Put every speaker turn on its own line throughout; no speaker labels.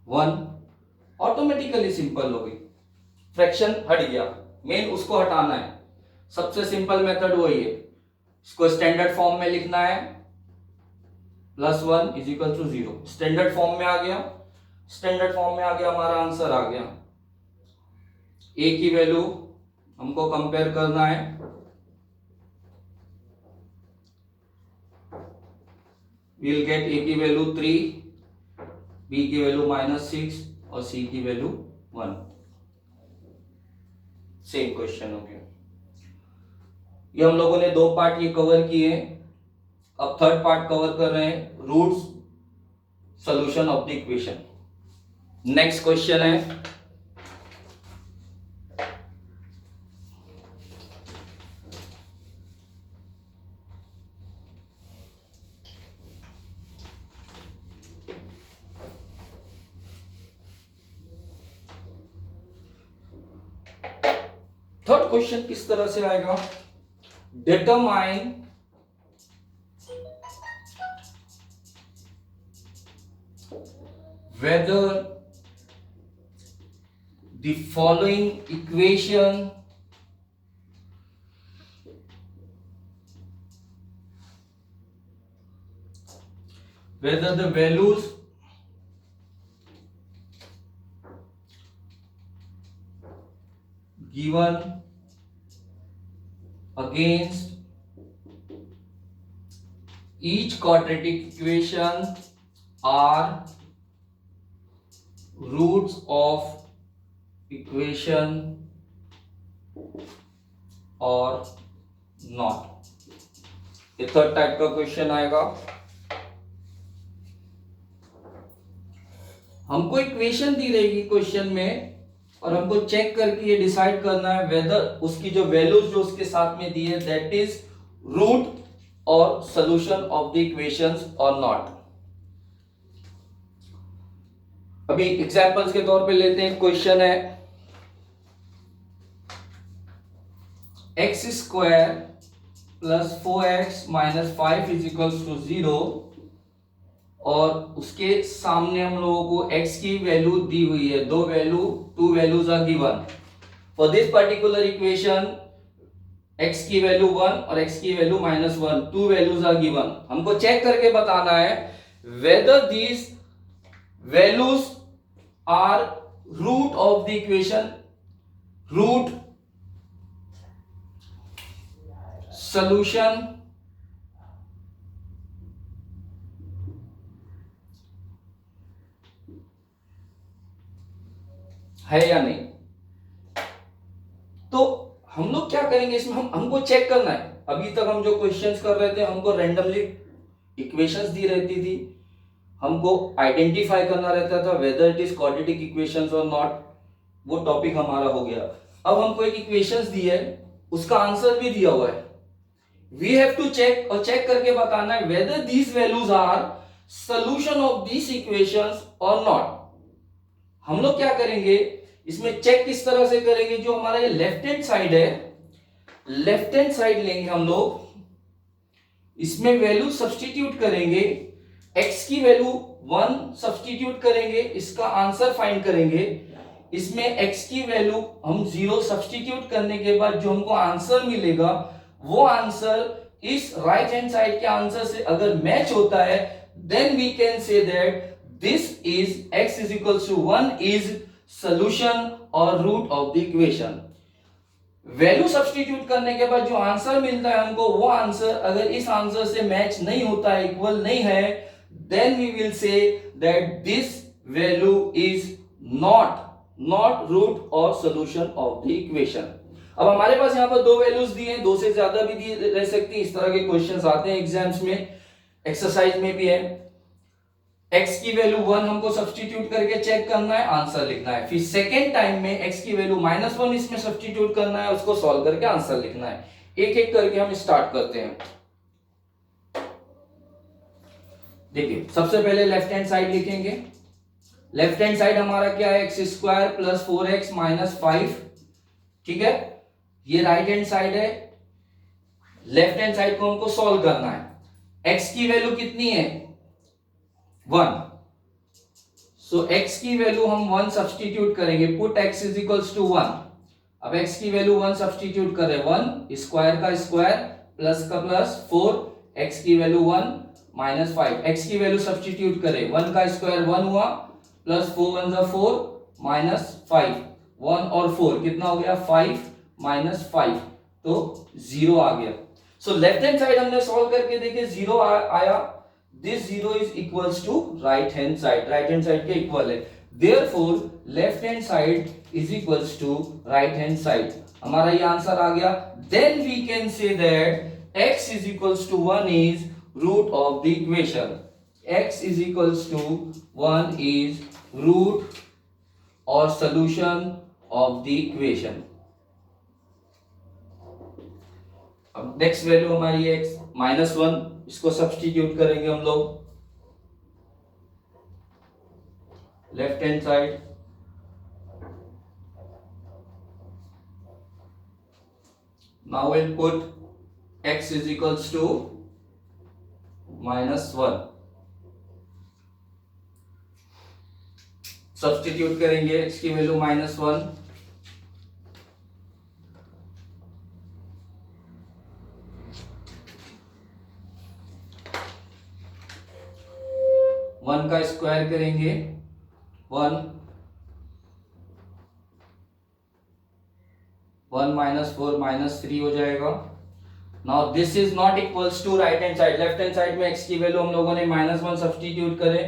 1, automatically simple हो गई, fraction हट गया, मेन उसको हटाना है, सबसे सिंपल मेथड वही है। इसको स्टैंडर्ड फॉर्म में लिखना है, +1 is equal to 0, standard form में आ गया, स्टैंडर्ड फॉर्म में आ गया, हमारा आंसर आ गया। ए की वैल्यू हमको कंपेयर करना है, we'll get a की वैल्यू 3, b की वैल्यू -6 और c की वैल्यू 1। सेम क्वेश्चन हो गया। ये हम लोगों ने 2 पार्ट ये कवर किए, अब थर्ड पार्ट कवर कर रहे हैं, roots solution of the equation. Next question है थर्ड क्वेश्चन किस तरह से आएगा, determine whether the following equation whether the values given against each quadratic equation are roots of equation or not। ये third type का क्वेश्चन आएगा। हमको equation दी रहेगी क्वेश्चन में और हमको चेक करके ये डिसाइड करना है वेदर उसकी जो वैल्यूज जो उसके साथ में दी है दैट इज रूट और सॉल्यूशन ऑफ द इक्वेशंस और नॉट। अभी एग्जांपल्स के तौर पे लेते हैं, क्वेश्चन है x square plus 4x minus 5 is equals to 0 और उसके सामने हम लोगों को x की वैल्यू दी हुई है, दो values are given for this particular equation. x की वैल्यू 1 और x की value -1, two values are given. हमको चेक करके बताना है whether these values are root of the equation, root solution है या नहीं। तो हम लोग क्या करेंगे इसमें, हमको चेक करना है। अभी तक हम जो क्वेश्चंस कर रहे थे हमको रैंडमली इक्वेशंस दी रहती थी, हमको आइडेंटिफाई करना रहता था weather it is quadratic equations और नॉट, वो टॉपिक हमारा हो गया। अब हमको एक इक्वेशंस दी है, उसका आंसर भी दिया हुआ है, वी हैव टू चेक और चेक करके बताना है whether these values are solution of this equations और नॉट। हम लोग क्या करेंगे इसमें चेक किस तरह से करेंगे, जो हमारा ये लेफ्ट हैंड साइड है, लेफ्ट हैंड साइड लेंगे हम लोग, इसमें वैल्यू सब्स्टिट्यूट करेंगे, x की वैल्यू 1 सब्स्टिट्यूट करेंगे, इसका आंसर फाइंड करेंगे। इसमें x की वैल्यू हम 0 सब्स्टिट्यूट करने के बाद जो हमको आंसर मिलेगा वो आंसर इस राइट हैंड साइड के आंसर से अगर मैच होता है then we can say that this is x is equals to 1 is solution और root of the equation. Value substitute करने के बाद जो आंसर मिलता है हमको, वो आंसर अगर इस आंसर से मैच नहीं होता है, इक्वल नहीं है, then we will say that this value is not root और सॉल्यूशन ऑफ द इक्वेशन। अब हमारे पास यहां पर दो वैल्यूज दी हैं, दो से ज्यादा भी दी रह सकती है, इस तरह के क्वेश्चंस आते हैं एग्जाम्स में, एक्सरसाइज में भी है। x की वैल्यू 1 हमको सब्स्टिट्यूट करके चेक करना है, आंसर लिखना है। फिर सेकेंड टाइम में x की वैल्यू -1 इसमें सब्स्टिट्यूट करना है, उसको सॉल्व करके आंसर लिखना है। एक एक करके हम स्टार्ट करते हैं। देखिए सबसे पहले लेफ्ट हैंड साइड लिखेंगे। लेफ्ट हैंड साइड हमारा क्या है, x square plus 4x minus 5, ठीक है। ये राइट हैंड साइड है, लेफ्ट हैंड साइड को हमको सॉल्व करना है। x की वैल्यू कितनी है 1, सो x की वैल्यू हम 1 सब्स्टिट्यूट करेंगे, put x is equals to 1। अब x की वैल्यू 1 सब्स्टिट्यूट करें, 1 स्क्वायर का स्क्वायर प्लस का प्लस 4, x की वैल्यू 1 माइनस 5, x की वैल्यू सब्स्टिट्यूट करें, 1 का स्क्वायर 1 हुआ प्लस 4 1 जा 4 माइनस 5, 1 और 4 कितना हो गया 5 माइनस 5, तो 0 आ गया। सो लेफ्ट हैंड साइड हमने सॉल्व करके देखे 0 आया, this 0 is equals to right hand side के इक्वल है, therefore left hand side is equals to right hand side. हमारा ये आंसर आ गया। Then we can say that x is equals to 1 is root of the equation, x is equals to 1 is root और solution of the equation. अब next value हमारी है x minus 1, इसको substitute करेंगे हम लोग left hand side, now we'll put x is equals to minus 1, substitute करेंगे x की वैल्यू माइनस 1, वन का स्क्वायर करेंगे 1 माइनस 4 माइनस 3 हो जाएगा। Now this is not equals to right hand side, left hand side में x की value हम लोगों ने माइनस 1 सब्स्टिट्यूट करे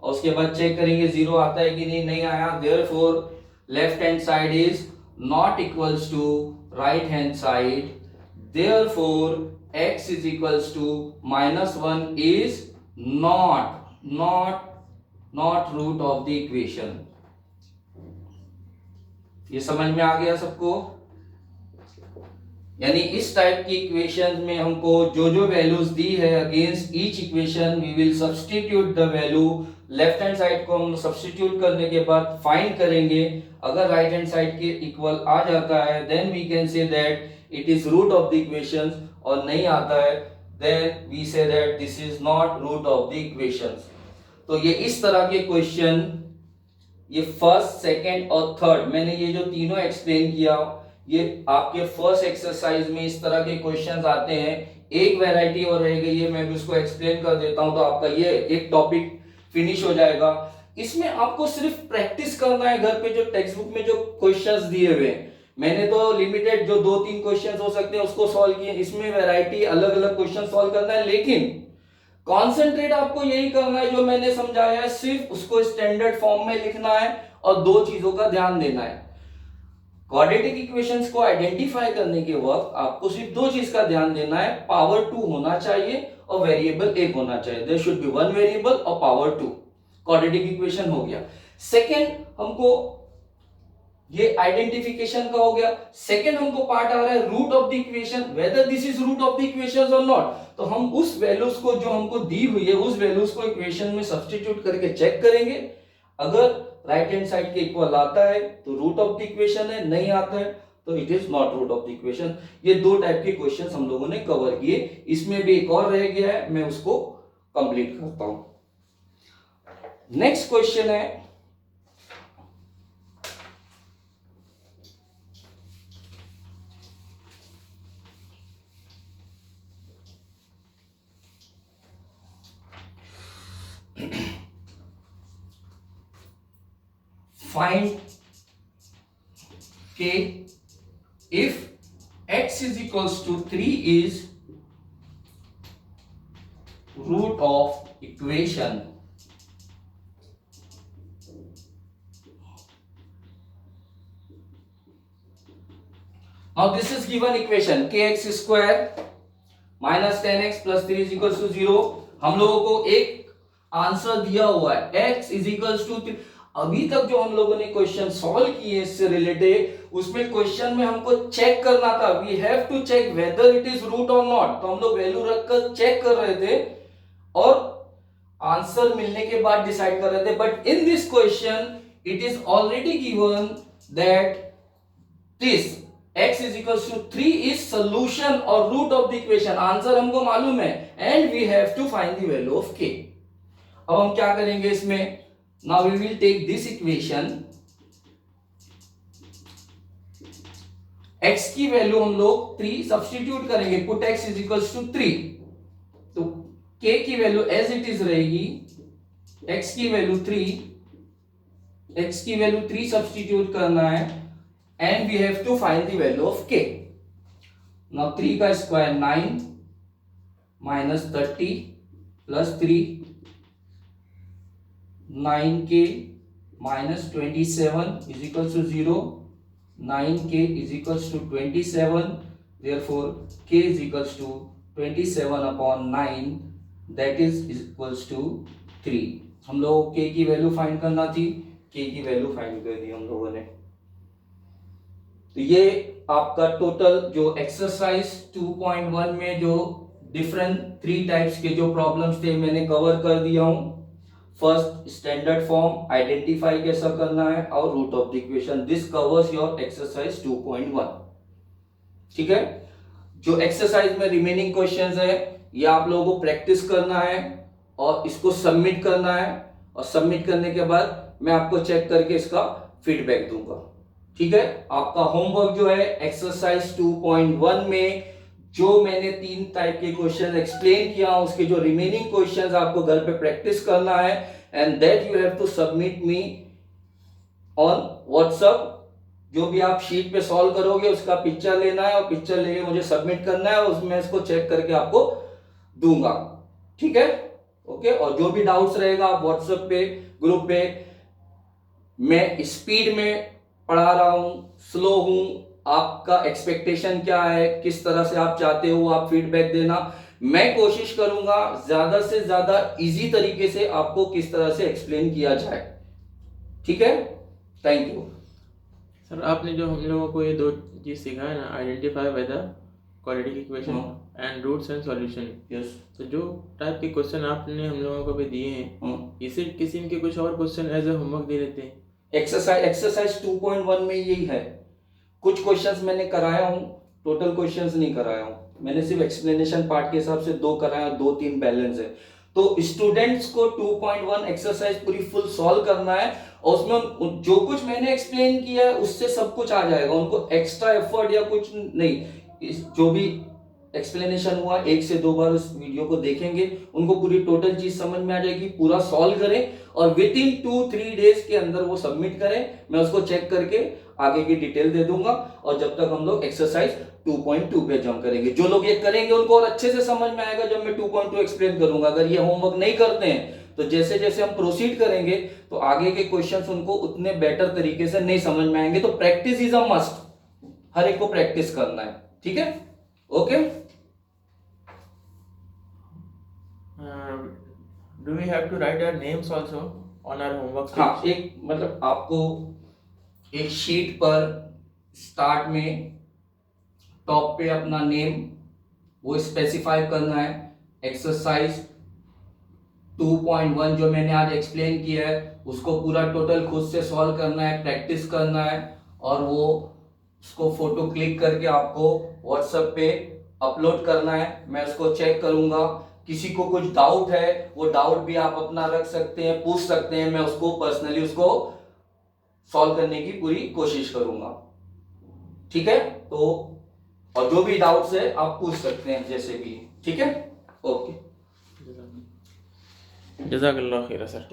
और उसके बाद चेक करेंगे 0 आता है कि नहीं, नहीं आया, therefore left hand side is not equals to right hand side, therefore x is equals to minus 1 is not root of the equation. ये समझ में आ गया सबको? यानी इस टाइप की इक्वेशन में हमको जो जो वैल्यूज दी है against each equation we will substitute the value, left hand side को हम सब्स्टिट्यूट करने के बाद फाइंड करेंगे, अगर राइट हैंड साइड के इक्वल आ जाता है then we can say that it is root of the equation, और नहीं आता है then we say that this is not root of the equation. तो ये इस तरह के क्वेश्चन, ये फर्स्ट सेकंड और थर्ड, मैंने ये जो तीनों एक्सप्लेन किया, ये आपके फर्स्ट एक्सरसाइज में इस तरह के क्वेश्चंस आते हैं। एक वैरायटी और रह गई है, मैं भी उसको एक्सप्लेन कर देता हूं तो आपका ये एक टॉपिक फिनिश हो जाएगा। इसमें आपको सिर्फ प्रैक्टिस करना है घर पे, जो टेक्स्ट बुक में जो क्वेश्चंस दिए हुए हैं, मैंने तो लिमिटेड जो 2-3 क्वेश्चंस हो सकते हैं उसको सॉल्व किए, इसमें वैरायटी अलग अलग क्वेश्चन सॉल्व करना है, लेकिन कॉन्सेंट्रेट आपको यही करना है जो मैंने समझाया है, सिर्फ उसको स्टैंडर्ड फॉर्म में लिखना है और 2 चीजों का ध्यान देना है। क्वाड्रेटिक इक्वेशंस को आइडेंटिफाई करने के वक्त आपको सिर्फ 2 चीज का ध्यान देना है, पावर 2 होना चाहिए और वेरिएबल 1 होना चाहिए, देयर शुड बी 1 वेरिएबल और पावर 2, क्वाड्रेटिक इक्वेशन हो गया। सेकंड हमको ये आइडेंटिफिकेशन का हो गया। सेकंड हमको पार्ट आ रहा है root of the equation, whether this is root of the equation और नॉट, तो हम उस वैल्यूज को जो हमको दी हुई है उस वैल्यूज को इक्वेशन में सब्स्टिट्यूट करके चेक करेंगे, अगर राइट हैंड साइड के इक्वल आता है तो रूट ऑफ द इक्वेशन है, नहीं आता है तो it is not root of the equation. ये 2 टाइप के क्वेश्चंस हम लोगों ने कवर किए, इसमें भी एक और रह गया है, मैं उसको कंप्लीट करता हूं। नेक्स्ट क्वेश्चन है find k if x is equals to 3 is root of equation. Now this is given equation kx square minus 10x plus 3 is equals to 0। हम लोगों को एक आंसर दिया हुआ है x is equals to 3। अभी तक जो हम लोगों ने क्वेश्चन सॉल्व किए इससे रिलेटेड, उसमें क्वेश्चन में हमको चेक करना था, we have to check whether it is root और नॉट, तो हम लोग वैल्यू रखकर चेक कर रहे थे और आंसर मिलने के बाद डिसाइड कर रहे थे। But in this question it is already given that this x is equals to 3 is solution और root of the equation, answer हमको मालूम है and we have to find the value of k। अब हम क्या करेंगे इसमें, now we will take this equation, x की वैल्यू हम लोग 3 सब्स्टिट्यूट करेंगे, put x is equals to 3, तो k की वैल्यू एज इट इज रहेगी, x की वैल्यू 3 सब्स्टिट्यूट करना है, and we have to find the value of k। Now 3 का square 9 minus 30 plus 3, 9k minus 27 is equals to 0, 9k is equals to 27, therefore k is equals to 27 upon 9, that is equals to 3। हम लोगों को k की value find करना थी, k की value find कर दी हम लोगों ने। तो ये आपका टोटल जो एक्सरसाइज 2.1 में जो डिफरेंट 3 टाइप्स के जो प्रॉब्लम्स थे मैंने कवर कर दिया हूं। फर्स्ट स्टैंडर्ड फॉर्म आइडेंटिफाई कैसा करना है और root of the equation, this covers your exercise 2.1। ठीक है, जो एक्सरसाइज में रिमेनिंग क्वेश्चंस है ये आप लोगों को प्रैक्टिस करना है और इसको सबमिट करना है, और सबमिट करने के बाद मैं आपको चेक करके इसका फीडबैक दूंगा। ठीक है, आपका होमवर्क जो है एक्सरसाइज 2.1 में जो मैंने 3 टाइप के क्वेश्चन एक्सप्लेन किया उसके जो रिमेनिंग क्वेश्चंस आपको घर पे प्रैक्टिस करना है, and that you have to submit me on WhatsApp. जो भी आप शीट पे सॉल्व करोगे उसका पिक्चर लेना है और पिक्चर लेके मुझे सबमिट करना है, उसमें इसको चेक करके आपको दूंगा। ठीक है, ओके। और जो भी डाउट्स रहेगा आप व्हाट्सएप पे ग्रुप पे, मैं स्पीड में पढ़ा रहा हूं, स्लो हूं, आपका एक्सपेक्टेशन क्या है, किस तरह से आप चाहते हो, आप फीडबैक देना। मैं कोशिश करूंगा ज्यादा से ज्यादा इजी तरीके से आपको किस तरह से एक्सप्लेन किया जाए। ठीक है, थैंक यू
सर। आपने जो हम लोगों को ये 2 चीज सिखाया ना, identify by the quadratic equation and roots and solution,
yes.
तो जो टाइप के क्वेश्चन आपने हम लोगों को भी दिए हैं, इसे किसी के कुछ और क्वेश्चन एज ए होमवर्क दे देते हैं?
एक्सरसाइज 2.1 में यही है। कुछ क्वेश्चंस मैंने कराया हूं, टोटल क्वेश्चंस नहीं कराया हूं, मैंने सिर्फ एक्सप्लेनेशन पार्ट के हिसाब से 2 कराया, 2-3 बैलेंस है। तो स्टूडेंट्स को 2.1 एक्सरसाइज पूरी फुल सॉल्व करना है, और उसमें जो कुछ मैंने एक्सप्लेन किया है उससे सब कुछ आ जाएगा, उनको एक्स्ट्रा एफर्ट या कुछ नहीं। जो भी एक्सप्लेनेशन हुआ 1 से 2 बार उस वीडियो को देखेंगे, उनको पूरी टोटल चीज समझ में आ जाएगी, पूरा सॉल्व करें और विद इन 2-3 डेज के अंदर वो सबमिट करें। मैं उसको चेक करके आगे की डिटेल दे दूंगा, और जब तक हम लोग एक्सरसाइज 2.2 पे जंप करेंगे। जो लोग ये करेंगे उनको और अच्छे से समझ में आएगा जब मैं 2.2 एक्सप्लेन करूंगा। अगर ये होमवर्क नहीं करते हैं तो जैसे जैसे हम प्रोसीड करेंगे तो आगे के क्वेश्चंस उनको उतने बेटर तरीके से नहीं समझ में आएंगे। तो प्रैक्टिस इज अ मस्ट, हर एक को प्रैक्टिस करना है। ठीक है, okay.
Do we have to write our names also on our homework?
हाँ, एक मतलब आपको एक शीट पर स्टार्ट में टॉप पे अपना नेम वो स्पेसिफाई करना है। एक्सरसाइज 2.1 जो मैंने आज एक्सप्लेन किया है उसको पूरा टोटल खुद से सॉल्व करना है, प्रैक्टिस करना है, और वो उसको फोटो क्लिक करके आपको व्हाट्सएप पे अपलोड करना है। मैं उसको चेक करूंगा। किसी को कुछ डाउट है वो डाउट भी आप अपना रख सकते हैं, पूछ सकते हैं, मैं उसको पर्सनली उसको सॉल्व करने की पूरी कोशिश करूंगा। ठीक है, तो और जो भी डाउट्स है आप पूछ सकते हैं जैसे भी। ठीक है, ओके।
जज़ाकल्लाह खैर सर।